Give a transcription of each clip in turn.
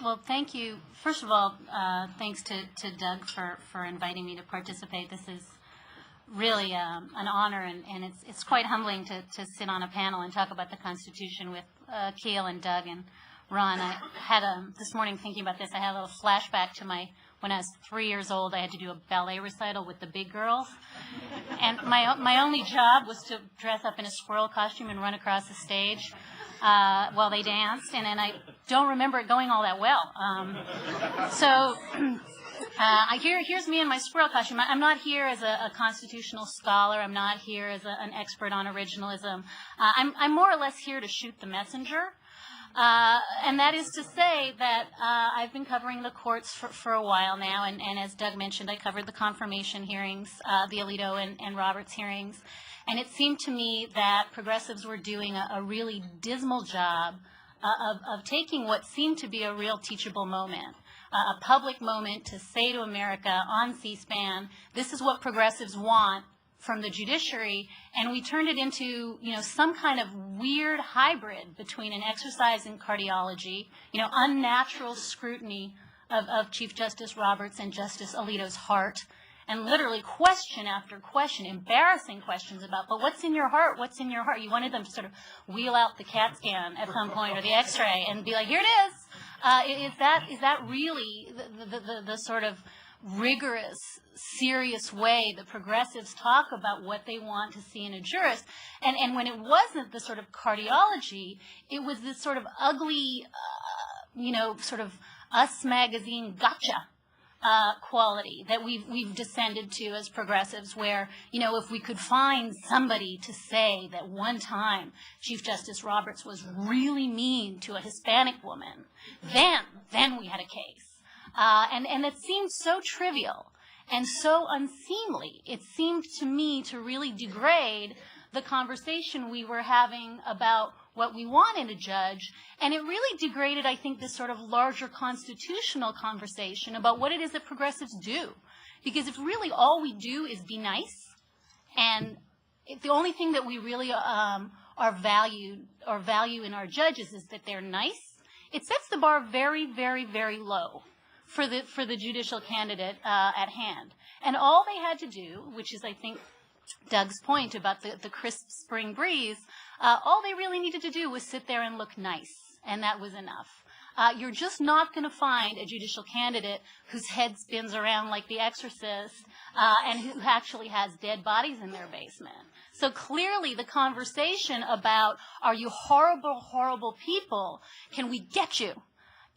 Well, thank you. First of all, thanks to Doug for inviting me to participate. This is really an honor, and it's quite humbling to sit on a panel and talk about the Constitution with Keel and Doug and Ron. I had this morning thinking about this, I had a little flashback to when I was 3 years old. I had to do a ballet recital with the big girls, and my only job was to dress up in a squirrel costume and run across the stage while they danced, and then I don't remember it going all that well. Here's me in my squirrel costume. I'm not here as a constitutional scholar. I'm not here as an expert on originalism. I'm more or less here to shoot the messenger. And that is to say that I've been covering the courts for a while now, and as Doug mentioned, I covered the confirmation hearings, the Alito and Roberts hearings, and it seemed to me that progressives were doing a really dismal job of taking what seemed to be a real teachable moment, a public moment to say to America on C-SPAN, this is what progressives want from the judiciary, and we turned it into, some kind of weird hybrid between an exercise in cardiology, unnatural scrutiny of Chief Justice Roberts and Justice Alito's heart, and literally question after question, embarrassing questions about, but what's in your heart? What's in your heart? You wanted them to sort of wheel out the CAT scan at some point or the X-ray and be like, here it is. Is that really the sort of rigorous, serious way that progressives talk about what they want to see in a jurist? And when it wasn't the sort of cardiology, it was this sort of ugly, sort of Us magazine gotcha quality that we've descended to as progressives, where, if we could find somebody to say that one time Chief Justice Roberts was really mean to a Hispanic woman, then we had a case. And it seemed so trivial and so unseemly. It seemed to me to really degrade the conversation we were having about what we want in a judge, and it really degraded, I think, this sort of larger constitutional conversation about what it is that progressives do. Because if really all we do is be nice, and if the only thing that we really value in our judges is that they're nice, it sets the bar very, very, very low for the judicial candidate at hand. And all they had to do, which is, I think, Doug's point about the crisp spring breeze, all they really needed to do was sit there and look nice, and that was enough. You're just not going to find a judicial candidate whose head spins around like The Exorcist and who actually has dead bodies in their basement. So clearly the conversation about, are you horrible, horrible people, can we get you,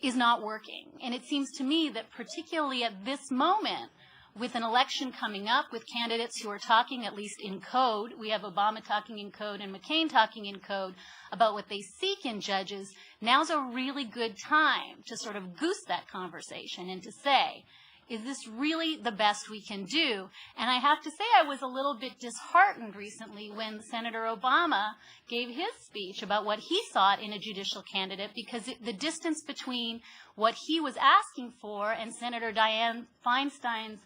is not working. And it seems to me that particularly at this moment, with an election coming up, with candidates who are talking, at least in code, we have Obama talking in code and McCain talking in code about what they seek in judges, now's a really good time to sort of goose that conversation and to say, is this really the best we can do? And I have to say I was a little bit disheartened recently when Senator Obama gave his speech about what he sought in a judicial candidate, because the distance between what he was asking for and Senator Dianne Feinstein's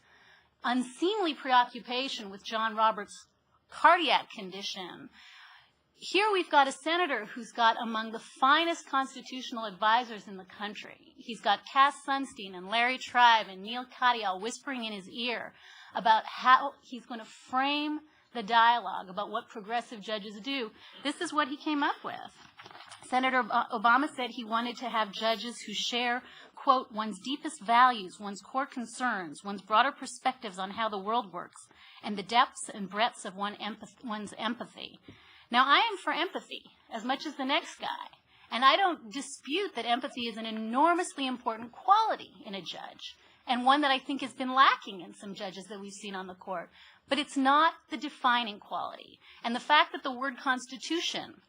unseemly preoccupation with John Roberts' cardiac condition. Here we've got a senator who's got among the finest constitutional advisors in the country. He's got Cass Sunstein and Larry Tribe and Neil Katyal whispering in his ear about how he's going to frame the dialogue about what progressive judges do. This is what he came up with. Senator Obama said he wanted to have judges who share, quote, one's deepest values, one's core concerns, one's broader perspectives on how the world works, and the depths and breadths of one's empathy. Now, I am for empathy as much as the next guy, and I don't dispute that empathy is an enormously important quality in a judge, and one that I think has been lacking in some judges that we've seen on the court. But it's not the defining quality. And the fact that the word Constitution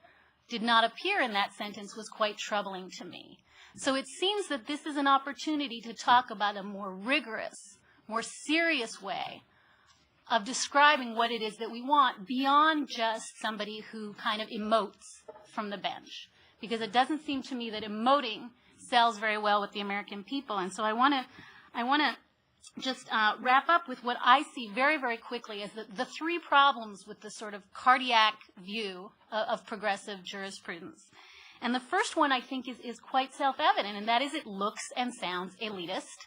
did not appear in that sentence was quite troubling to me. So it seems that this is an opportunity to talk about a more rigorous, more serious way of describing what it is that we want beyond just somebody who kind of emotes from the bench. Because it doesn't seem to me that emoting sells very well with the American people. And so I want to just wrap up with what I see very, very quickly as the three problems with the sort of cardiac view of progressive jurisprudence. And the first one, I think, is quite self-evident, and that is it looks and sounds elitist.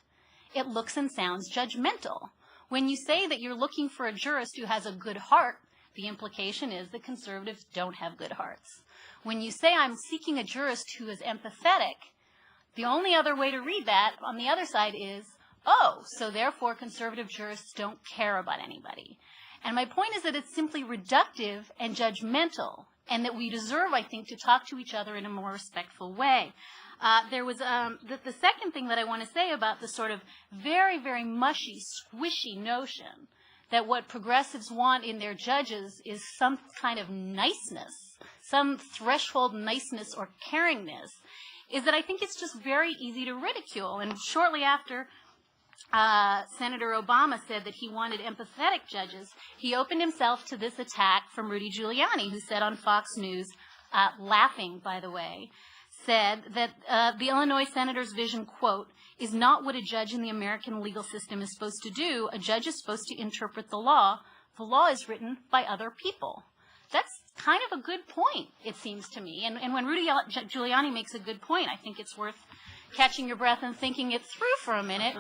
It looks and sounds judgmental. When you say that you're looking for a jurist who has a good heart, the implication is that conservatives don't have good hearts. When you say I'm seeking a jurist who is empathetic, the only other way to read that on the other side is, oh, so therefore conservative jurists don't care about anybody. And my point is that it's simply reductive and judgmental, and that we deserve, I think, to talk to each other in a more respectful way. There was the second thing that I want to say about the sort of very, very mushy, squishy notion that what progressives want in their judges is some kind of niceness, some threshold niceness or caringness, is that I think it's just very easy to ridicule. And shortly after Senator Obama said that he wanted empathetic judges, he opened himself to this attack from Rudy Giuliani, who said on Fox News, laughing, by the way, said that the Illinois senator's vision, quote, is not what a judge in the American legal system is supposed to do. A judge is supposed to interpret the law. The law is written by other people. That's kind of a good point, it seems to me. And when Rudy Giuliani makes a good point, I think it's worth catching your breath and thinking it through for a minute.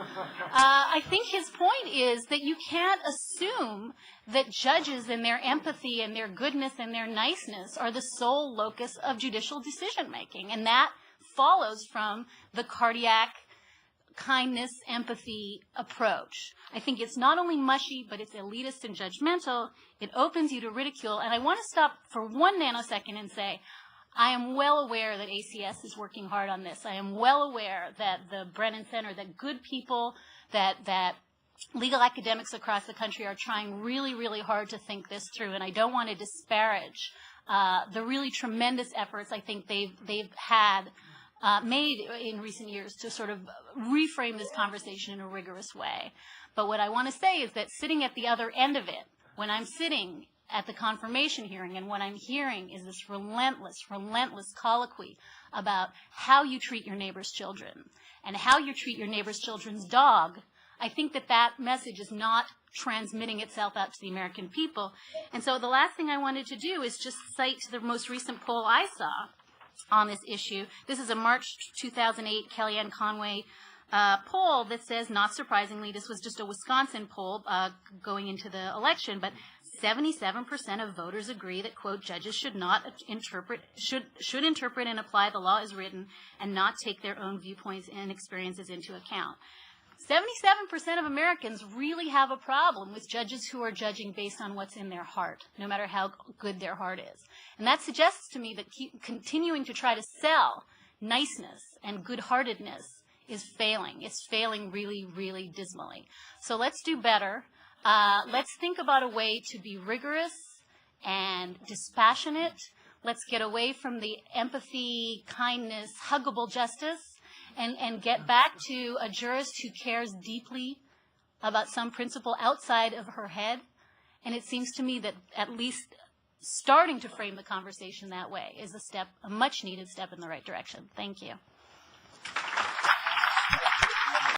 I think his point is that you can't assume that judges and their empathy and their goodness and their niceness are the sole locus of judicial decision-making. And that follows from the cardiac kindness, empathy approach. I think it's not only mushy, but it's elitist and judgmental. It opens you to ridicule. And I want to stop for 1 nanosecond and say, I am well aware that ACS is working hard on this. I am well aware that the Brennan Center, that good people, that legal academics across the country are trying really, really hard to think this through. And I don't want to disparage the really tremendous efforts I think they've had made in recent years to sort of reframe this conversation in a rigorous way. But what I want to say is that sitting at the other end of it, when I'm sitting at the confirmation hearing and what I'm hearing is this relentless colloquy about how you treat your neighbor's children and how you treat your neighbor's children's dog, I think that message is not transmitting itself out to the American people. And so the last thing I wanted to do is just cite the most recent poll I saw on this issue. This is a March 2008 Kellyanne Conway poll that says, not surprisingly, this was just a Wisconsin poll going into the election, but 77% of voters agree that, quote, judges should interpret and apply the law as written and not take their own viewpoints and experiences into account. 77% of Americans really have a problem with judges who are judging based on what's in their heart, no matter how good their heart is. And that suggests to me that continuing to try to sell niceness and good-heartedness is failing. It's failing really, really dismally. So let's do better. Let's think about a way to be rigorous and dispassionate. Let's get away from the empathy, kindness, huggable justice, and get back to a jurist who cares deeply about some principle outside of her head. And it seems to me that at least starting to frame the conversation that way is a much needed step in the right direction. Thank you.